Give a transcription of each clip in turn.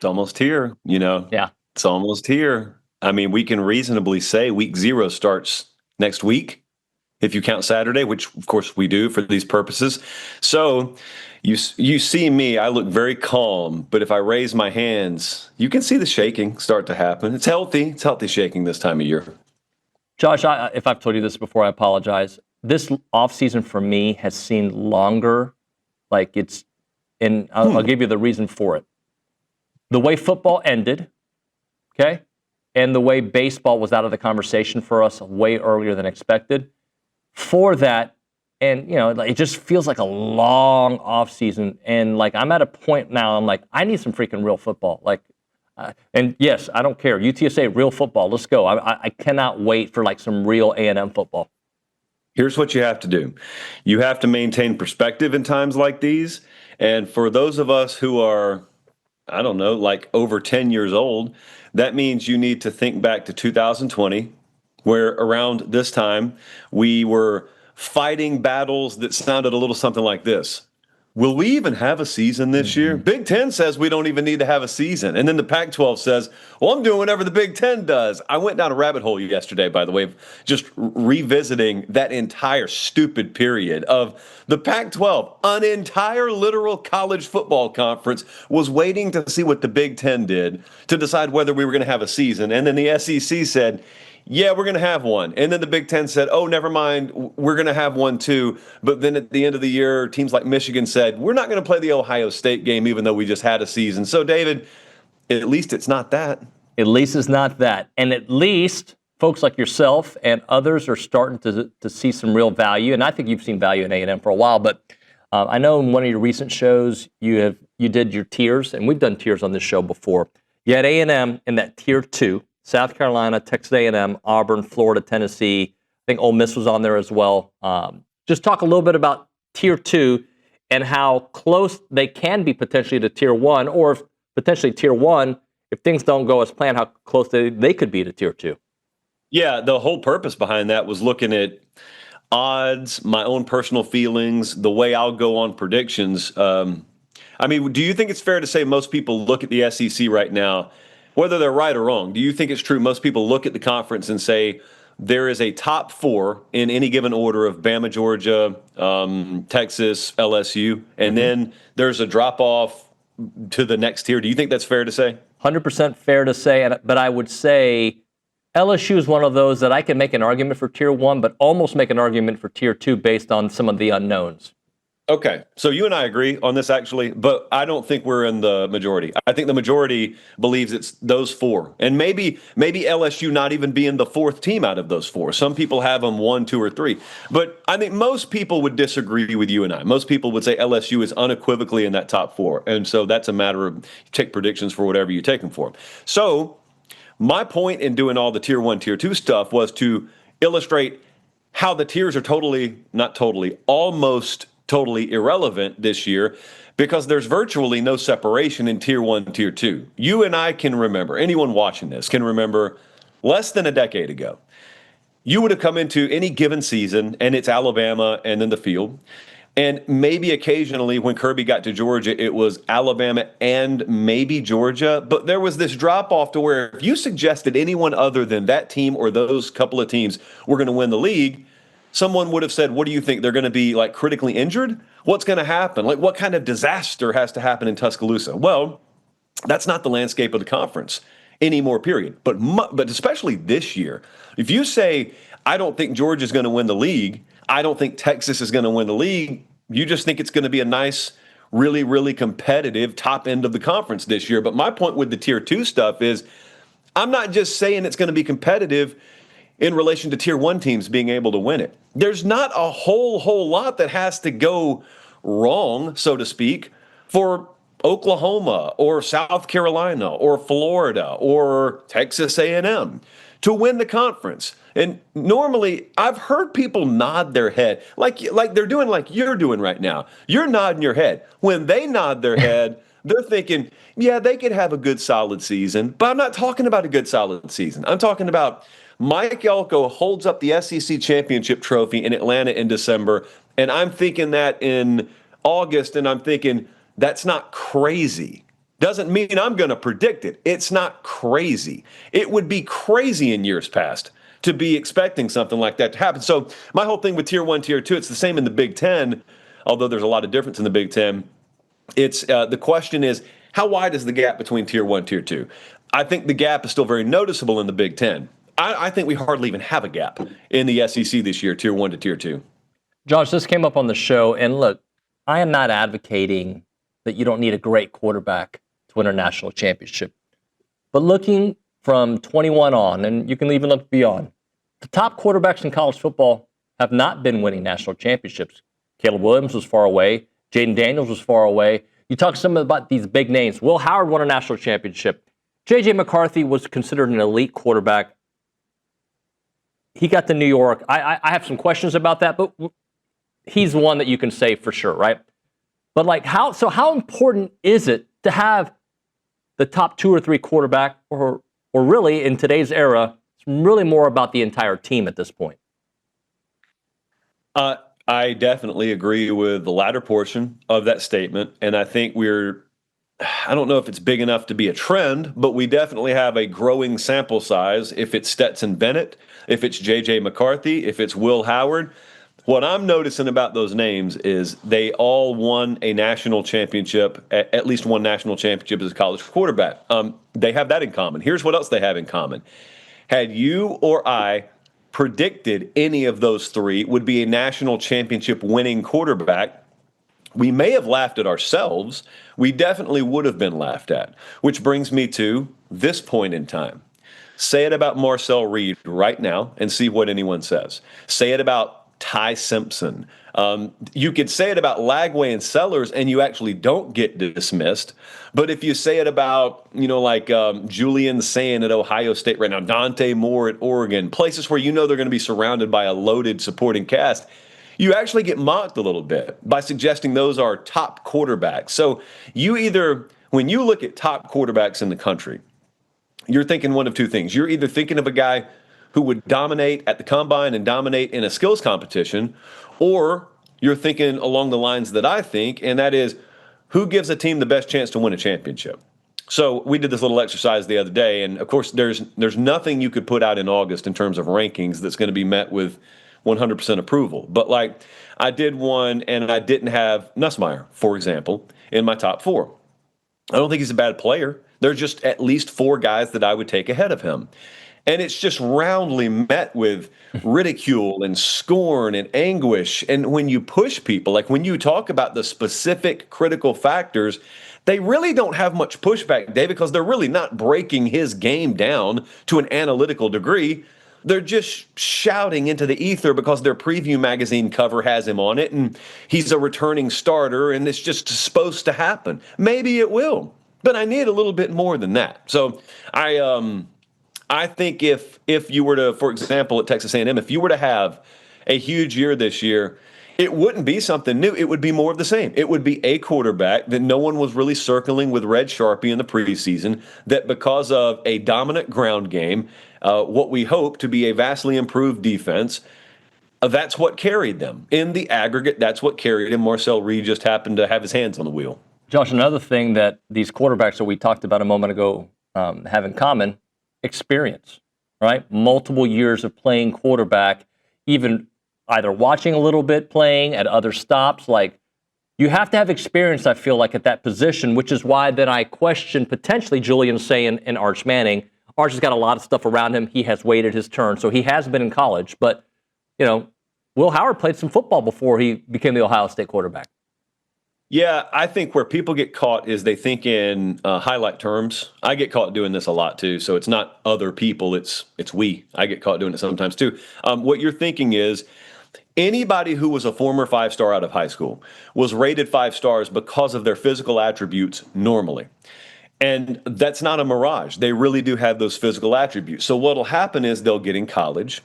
It's almost here, Yeah. It's almost here. I mean, we can reasonably say week 0 starts next week, if you count Saturday, which of course we do for these purposes. So you see me, I look very calm, but if I raise my hands, you can see the shaking start to happen. It's healthy. It's healthy shaking this time of year. Josh, if I've told you this before, I apologize. This offseason for me has seemed longer, and I'll give you the reason for it. The way football ended, okay, and the way baseball was out of the conversation for us way earlier than expected. For that, and it just feels like a long offseason, and I'm at a point now, I'm like, I need some freaking real football. And yes, I don't care. UTSA, real football. Let's go. I cannot wait for some real A&M football. Here's what you have to do. You have to maintain perspective in times like these. And for those of us who are, I don't know, over 10 years old, that means you need to think back to 2020, where around this time we were fighting battles that sounded a little something like this. Will we even have a season this year? Big Ten says we don't even need to have a season. And then the Pac-12 says, well, I'm doing whatever the Big Ten does. I went down a rabbit hole yesterday, by the way, just revisiting that entire stupid period of the Pac-12, an entire literal college football conference, was waiting to see what the Big Ten did to decide whether we were going to have a season. And then the SEC said, yeah, we're going to have one. And then the Big Ten said, oh, never mind, we're going to have one too. But then at the end of the year, teams like Michigan said, we're not going to play the Ohio State game, even though we just had a season. So, David, at least it's not that. At least it's not that. And at least folks like yourself and others are starting to see some real value. And I think you've seen value in A&M for a while. But I know in one of your recent shows, you did your tiers, and we've done tiers on this show before. You had A&M in that tier 2. South Carolina, Texas A&M, Auburn, Florida, Tennessee. I think Ole Miss was on there as well. Just talk a little bit about Tier 2 and how close they can be potentially to Tier 1, or if potentially Tier 1, if things don't go as planned, how close they could be to Tier 2. Yeah, the whole purpose behind that was looking at odds, my own personal feelings, the way I'll go on predictions. Do you think it's fair to say most people look at the SEC right now, whether they're right or wrong? Do you think it's true most people look at the conference and say there is a top 4 in any given order of Bama, Georgia, Texas, LSU, and then there's a drop-off to the next tier? Do you think that's fair to say? 100% fair to say, but I would say LSU is one of those that I can make an argument for Tier 1, but almost make an argument for Tier 2 based on some of the unknowns. Okay, so you and I agree on this, actually, but I don't think we're in the majority. I think the majority believes it's those 4, and maybe LSU not even being the 4th team out of those 4. Some people have them 1, 2, or 3, but I think most people would disagree with you and I. Most people would say LSU is unequivocally in that top 4, and so that's a matter of take predictions for whatever you take them for. So my point in doing all the Tier 1, Tier 2 stuff was to illustrate how the tiers are almost totally irrelevant this year, because there's virtually no separation in Tier 1 and Tier 2. You and I can remember, anyone watching this can remember, less than a decade ago, you would have come into any given season, and it's Alabama and then the field. And maybe occasionally when Kirby got to Georgia, it was Alabama and maybe Georgia. But there was this drop-off to where if you suggested anyone other than that team or those couple of teams were going to win the league, someone would have said, what do you think? They're going to be critically injured? What's going to happen? What kind of disaster has to happen in Tuscaloosa? Well, that's not the landscape of the conference anymore, period. But especially this year, if you say, I don't think Georgia's going to win the league, I don't think Texas is going to win the league, you just think it's going to be a nice, really, really competitive top end of the conference this year. But my point with the Tier 2 stuff is I'm not just saying it's going to be competitive in relation to Tier 1 teams being able to win it. There's not a whole lot that has to go wrong, so to speak, for Oklahoma or South Carolina or Florida or Texas A&M to win the conference. And normally, I've heard people nod their head like they're doing like you're doing right now. You're nodding your head. When they nod their head, they're thinking, yeah, they could have a good solid season. But I'm not talking about a good solid season. I'm talking about Mike Elko holds up the SEC championship trophy in Atlanta in December, and I'm thinking that in August, and I'm thinking that's not crazy. Doesn't mean I'm going to predict it. It's not crazy. It would be crazy in years past to be expecting something like that to happen. So my whole thing with tier 1, tier 2, it's the same in the Big Ten, although there's a lot of difference in the Big Ten. It's the question is, how wide is the gap between tier 1, tier 2? I think the gap is still very noticeable in the Big Ten. I think we hardly even have a gap in the SEC this year, tier 1 to tier 2. Josh, this came up on the show, and look, I am not advocating that you don't need a great quarterback to win a national championship. But looking from 21 on, and you can even look beyond, the top quarterbacks in college football have not been winning national championships. Caleb Williams was far away. Jaden Daniels was far away. You talk some about these big names. Will Howard won a national championship. J.J. McCarthy was considered an elite quarterback. He got to New York. I have some questions about that, but he's one that you can say for sure, right? But like how important is it to have the top 2 or 3 quarterback, or really in today's era, it's really more about the entire team at this point? I definitely agree with the latter portion of that statement. And I think I don't know if it's big enough to be a trend, but we definitely have a growing sample size. If it's Stetson Bennett, if it's J.J. McCarthy, if it's Will Howard, what I'm noticing about those names is they all won a national championship, at least one national championship as a college quarterback. They have that in common. Here's what else they have in common. Had you or I predicted any of those 3 would be a national championship winning quarterback, we may have laughed at ourselves. We definitely would have been laughed at, which brings me to this point in time. Say it about Marcel Reed right now and see what anyone says. Say it about Ty Simpson. You could say it about Lagway and Sellers, and you actually don't get dismissed. But if you say it about, Julian Sayin at Ohio State right now, Dante Moore at Oregon, places where they're going to be surrounded by a loaded supporting cast, you actually get mocked a little bit by suggesting those are top quarterbacks. So when you look at top quarterbacks in the country, you're thinking one of 2 things. You're either thinking of a guy who would dominate at the combine and dominate in a skills competition, or you're thinking along the lines that I think, and that is, who gives a team the best chance to win a championship? So we did this little exercise the other day, and of course there's nothing you could put out in August in terms of rankings that's going to be met with 100% approval. But I did one, and I didn't have Nussmeier, for example, in my top 4. I don't think he's a bad player. There's just at least 4 guys that I would take ahead of him. And it's just roundly met with ridicule and scorn and anguish. And when you push people, like when you talk about the specific critical factors, they really don't have much pushback, Dave, because they're really not breaking his game down to an analytical degree. They're just shouting into the ether because their preview magazine cover has him on it, and he's a returning starter, and it's just supposed to happen. Maybe it will, but I need a little bit more than that. So I think if you were to, for example, at Texas A&M, if you were to have a huge year this year, it wouldn't be something new. It would be more of the same. It would be a quarterback that no one was really circling with red Sharpie in the preseason, that because of a dominant ground game, what we hope to be a vastly improved defense, that's what carried them. In the aggregate, that's what carried him. Marcel Reed just happened to have his hands on the wheel. Josh, another thing that these quarterbacks that we talked about a moment ago have in common, experience, right? Multiple years of playing quarterback, even either watching a little bit playing at other stops. Like, you have to have experience, I feel like, at that position, which is why then I question potentially Julian Sayin and Arch Manning. Arch has got a lot of stuff around him. He has waited his turn, so he has been in college. But, Will Howard played some football before he became the Ohio State quarterback. Yeah, I think where people get caught is they think in highlight terms. I get caught doing this a lot too, so it's not other people, it's we. I get caught doing it sometimes too. What you're thinking is anybody who was a former 5-star out of high school was rated 5 stars because of their physical attributes normally. And that's not a mirage. They really do have those physical attributes. So what'll happen is they'll get in college.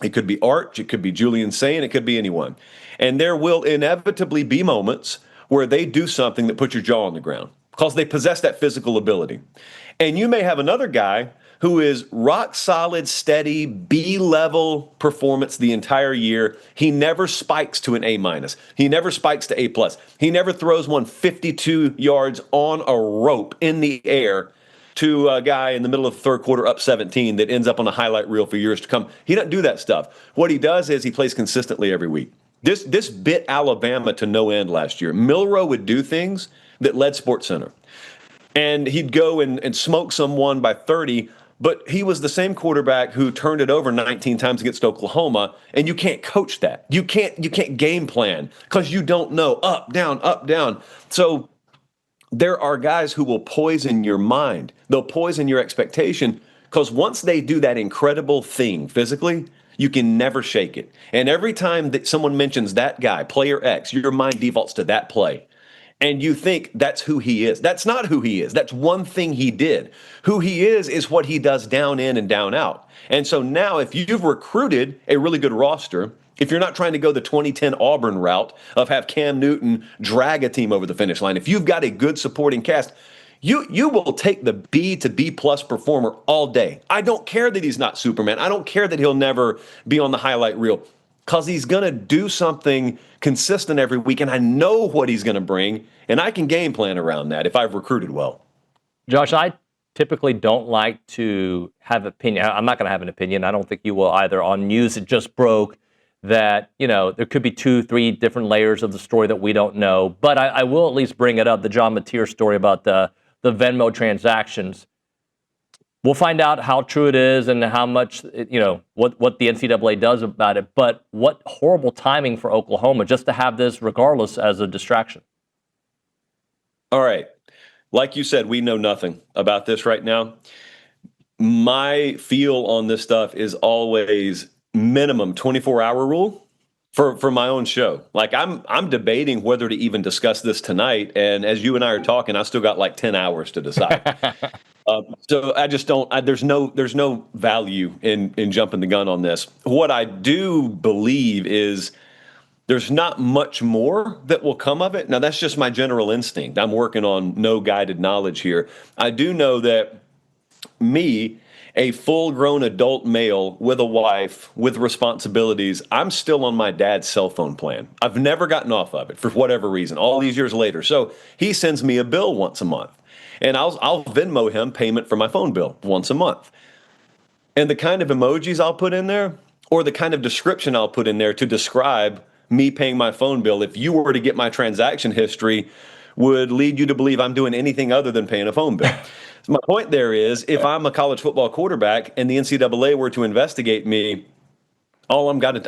It could be Arch, it could be Julian Sayin, it could be anyone. And there will inevitably be moments where they do something that puts your jaw on the ground because they possess that physical ability. And you may have another guy who is rock solid, steady, B-level performance the entire year. He never spikes to an A-. He never spikes to A+. He never throws one 52 yards on a rope in the air to a guy in the middle of the third quarter up 17 that ends up on a highlight reel for years to come. He doesn't do that stuff. What he does is he plays consistently every week. This bit Alabama to no end last year. Milroe would do things that led SportsCenter. And he'd go and smoke someone by 30, but he was the same quarterback who turned it over 19 times against Oklahoma, and you can't coach that. You can't game plan because you don't know up, down, up, down. So there are guys who will poison your mind. They'll poison your expectation because once they do that incredible thing physically, you can never shake it. And every time that someone mentions that guy, player X, your mind defaults to that play. And you think that's who he is. That's not who he is. That's one thing he did. Who he is what he does down in and down out. And so now if you've recruited a really good roster, if you're not trying to go the 2010 Auburn route of have Cam Newton drag a team over the finish line, if you've got a good supporting cast, you will take the B to B plus performer all day. I don't care that he's not Superman. I don't care that he'll never be on the highlight reel. Because he's going to do something consistent every week, and I know what he's going to bring, and I can game plan around that if I've recruited well. Josh, I typically don't like to have opinion. I'm not going to have an opinion. I don't think you will either on news that just broke that, there could be 2-3 different layers of the story that we don't know. But I will at least bring it up, the John Mateer story about the Venmo transactions. We'll find out how true it is and how much, what the NCAA does about it. But what horrible timing for Oklahoma just to have this regardless as a distraction. All right. Like you said, we know nothing about this right now. My feel on this stuff is always minimum 24-hour rule for my own show. Like I'm debating whether to even discuss this tonight. And as you and I are talking, I still got like 10 hours to decide. So I just don't. There's no value in jumping the gun on this. What I do believe is there's not much more that will come of it. Now that's just my general instinct. I'm working on no guided knowledge here. I do know that me, a full-grown adult male with a wife with responsibilities, I'm still on my dad's cell phone plan. I've never gotten off of it for whatever reason. All these years later, so he sends me a bill once a month. And I'll Venmo him payment for my phone bill once a month. And the kind of emojis I'll put in there or the kind of description I'll put in there to describe me paying my phone bill, if you were to get my transaction history, would lead you to believe I'm doing anything other than paying a phone bill. So my point there is if I'm a college football quarterback and the NCAA were to investigate me, I'm gonna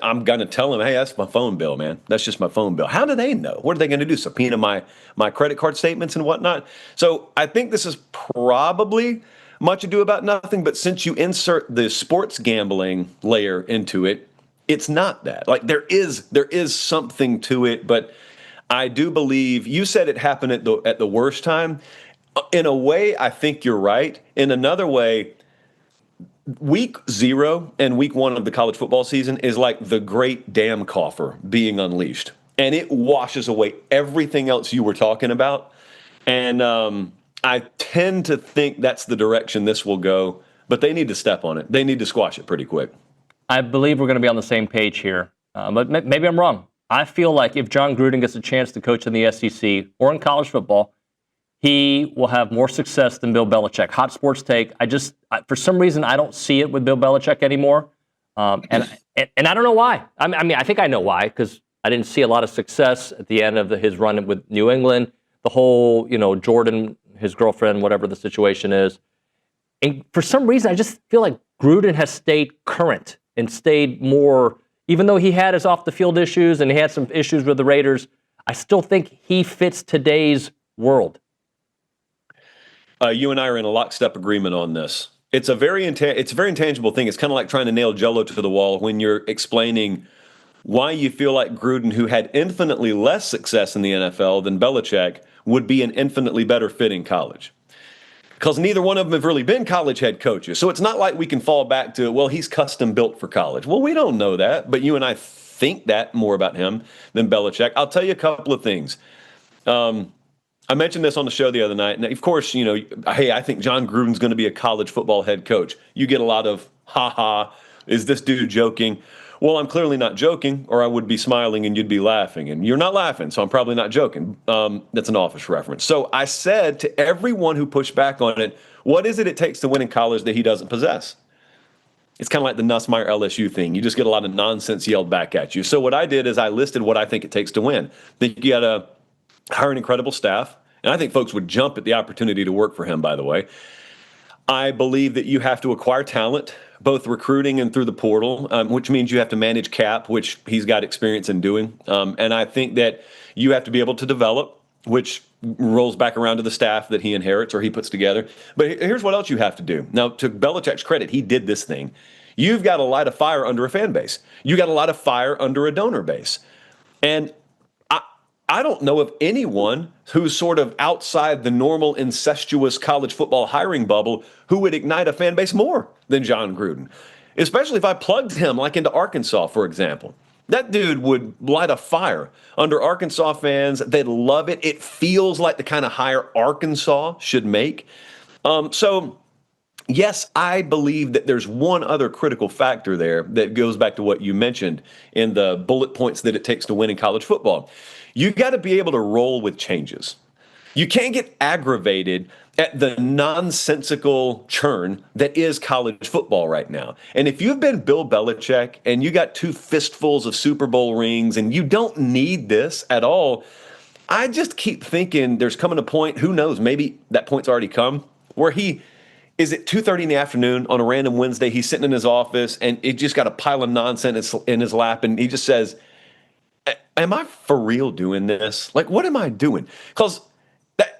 tell them, hey, that's my phone bill, man. That's just my phone bill. How do they know? What are they gonna do? Subpoena my credit card statements and whatnot? So I think this is probably much ado about nothing. But since you insert the sports gambling layer into it, it's not that. Like there is something to it, but I do believe you said it happened at the worst time. In a way, I think you're right. In another way, Week 0 and week 1 of the college football season is like the great dam coffer being unleashed. And it washes away everything else you were talking about. And I tend to think that's the direction this will go. But they need to step on it. They need to squash it pretty quick. I believe we're going to be on the same page here. But maybe I'm wrong. I feel like if John Gruden gets a chance to coach in the SEC or in college football, he will have more success than Bill Belichick. Hot sports take. For some reason, I don't see it with Bill Belichick anymore. And I don't know why. I mean, I think I know why, because I didn't see a lot of success at the end of his run with New England. The whole, Jordan, his girlfriend, whatever the situation is. And for some reason, I just feel like Gruden has stayed current and stayed more, even though he had his off-the-field issues and he had some issues with the Raiders, I still think he fits today's world. You and I are in a lockstep agreement on this. It's a very intangible thing. It's kind of like trying to nail Jell-O to the wall when you're explaining why you feel like Gruden, who had infinitely less success in the NFL than Belichick, would be an infinitely better fit in college. Because neither one of them have really been college head coaches. So it's not like we can fall back to, well, he's custom built for college. Well, we don't know that, but you and I think that more about him than Belichick. I'll tell you a couple of things. I mentioned this on the show the other night, and of course, hey, I think John Gruden's going to be a college football head coach. You get a lot of, ha ha, is this dude joking? Well, I'm clearly not joking, or I would be smiling and you'd be laughing, and you're not laughing, so I'm probably not joking. That's an Office reference. So I said to everyone who pushed back on it, what is it takes to win in college that he doesn't possess? It's kind of like the Nussmeier LSU thing. You just get a lot of nonsense yelled back at you. So what I did is I listed what I think it takes to win. I think you got to hire an incredible staff. And I think folks would jump at the opportunity to work for him, by the way. I believe that you have to acquire talent, both recruiting and through the portal, which means you have to manage cap, which he's got experience in doing. And I think that you have to be able to develop, which rolls back around to the staff that he inherits or he puts together. But here's what else you have to do. Now, to Belichick's credit, he did this thing. You've got to light a fire under a fan base. You got to light a fire under a donor base. And I don't know of anyone who's sort of outside the normal incestuous college football hiring bubble who would ignite a fan base more than John Gruden, especially if I plugged him like into Arkansas, for example. That dude would light a fire under Arkansas fans. They'd love it. It feels like the kind of hire Arkansas should make. So, yes, I believe that there's one other critical factor there that goes back to what you mentioned in the bullet points that it takes to win in college football. You got to be able to roll with changes. You can't get aggravated at the nonsensical churn that is college football right now. And if you've been Bill Belichick and you got 2 fistfuls of Super Bowl rings and you don't need this at all, I just keep thinking there's coming a point, who knows, maybe that point's already come, where he is at 2:30 in the afternoon on a random Wednesday, he's sitting in his office and it just got a pile of nonsense in his lap and he just says, am I for real doing this? Like, what am I doing? Because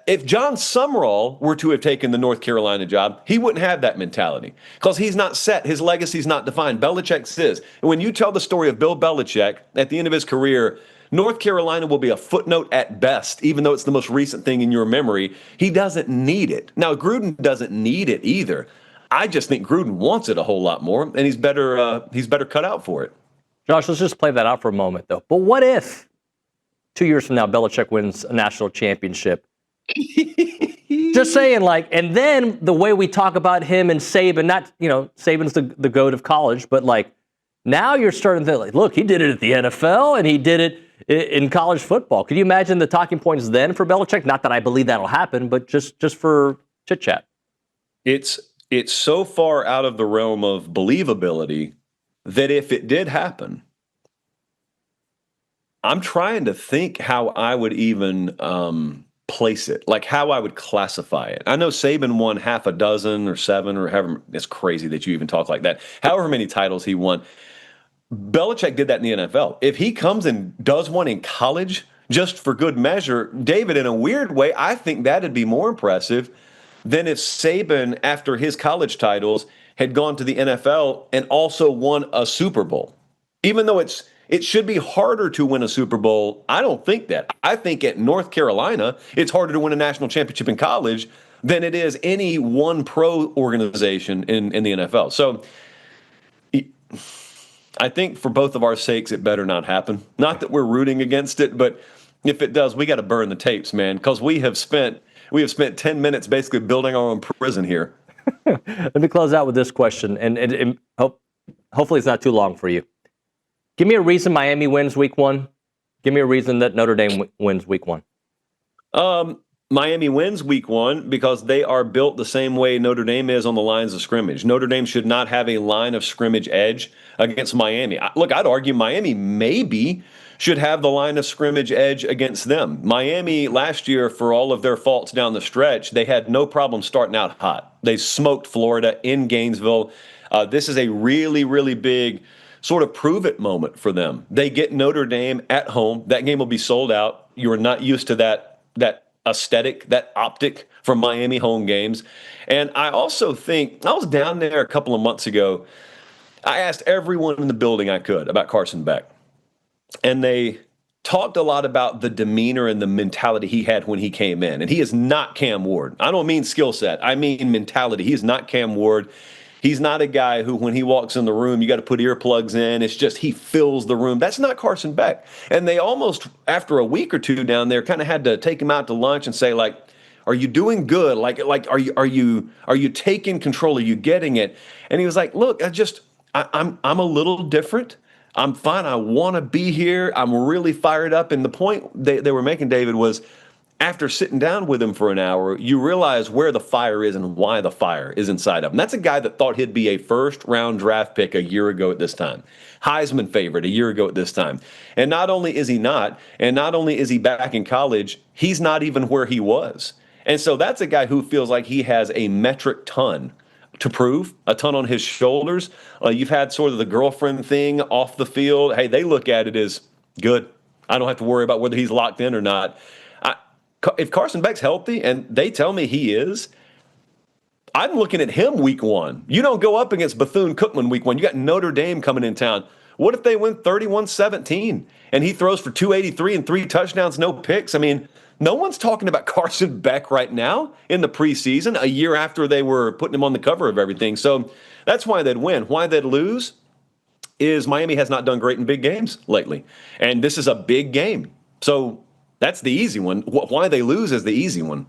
if John Summerall were to have taken the North Carolina job, he wouldn't have that mentality because he's not set. His legacy's not defined. Belichick's is. And when you tell the story of Bill Belichick at the end of his career, North Carolina will be a footnote at best, even though it's the most recent thing in your memory. He doesn't need it. Now, Gruden doesn't need it either. I just think Gruden wants it a whole lot more, and he's better cut out for it. Josh, let's just play that out for a moment, though. But what if 2 years from now Belichick wins a national championship? Just saying, like, and then the way we talk about him and Saban, not, Saban's the GOAT of college, but like now you're starting to think, like, look, he did it at the NFL and he did it in college football. Could you imagine the talking points then for Belichick? Not that I believe that'll happen, but just for chit chat. It's so far out of the realm of believability that if it did happen, I'm trying to think how I would even place it, like how I would classify it. I know Saban won half a dozen or 7 or however. It's crazy that you even talk like that. However many titles he won. Belichick did that in the NFL. If he comes and does one in college just for good measure, David, in a weird way, I think that'd be more impressive than if Saban, after his college titles, had gone to the NFL and also won a Super Bowl. Even though it should be harder to win a Super Bowl, I don't think that. I think at North Carolina, it's harder to win a national championship in college than it is any one pro organization in the NFL. So I think for both of our sakes, it better not happen. Not that we're rooting against it, but if it does, we got to burn the tapes, man, because we have spent 10 minutes basically building our own prison here. Let me close out with this question, and hopefully it's not too long for you. Give me a reason Miami wins week 1. Give me a reason that Notre Dame wins week 1. Miami wins week 1 because they are built the same way Notre Dame is on the lines of scrimmage. Notre Dame should not have a line of scrimmage edge against Miami. Look, I'd argue Miami maybe should have the line of scrimmage edge against them. Miami last year, for all of their faults down the stretch, they had no problem starting out hot. They smoked Florida in Gainesville. This is a really, really big sort of prove it moment for them. They get Notre Dame at home. That game will be sold out. You are not used to that aesthetic, that optic from Miami home games. And I also think, I was down there a couple of months ago. I asked everyone in the building I could about Carson Beck. And they talked a lot about the demeanor and the mentality he had when he came in. And he is not Cam Ward. I don't mean skill set. I mean mentality. He is not Cam Ward. He's not a guy who, when he walks in the room, you got to put earplugs in. It's just he fills the room. That's not Carson Beck. And they almost, after a week or two down there, kind of had to take him out to lunch and say, like, are you doing good? Like, are you taking control? Are you getting it? And he was like, look, I'm a little different. I'm fine. I want to be here. I'm really fired up. And the point they were making, David, was after sitting down with him for an hour, you realize where the fire is and why the fire is inside of him. That's a guy that thought he'd be a first-round draft pick a year ago at this time. Heisman favorite a year ago at this time. And not only is he not, and not only is he back in college, he's not even where he was. And so that's a guy who feels like he has a metric ton to prove, a ton on his shoulders. You've had sort of the girlfriend thing off the field. Hey, they look at it as good. I don't have to worry about whether he's locked in or not. If Carson Beck's healthy, and they tell me he is, I'm looking at him week one. You don't go up against Bethune-Cookman week one. You got Notre Dame coming in town. What if they win 31-17 and he throws for 283 and 3 touchdowns, no picks? I mean, no one's talking about Carson Beck right now in the preseason, a year after they were putting him on the cover of everything. So that's why they'd win. Why they'd lose is Miami has not done great in big games lately. And this is a big game. So that's the easy one. Why they lose is the easy one.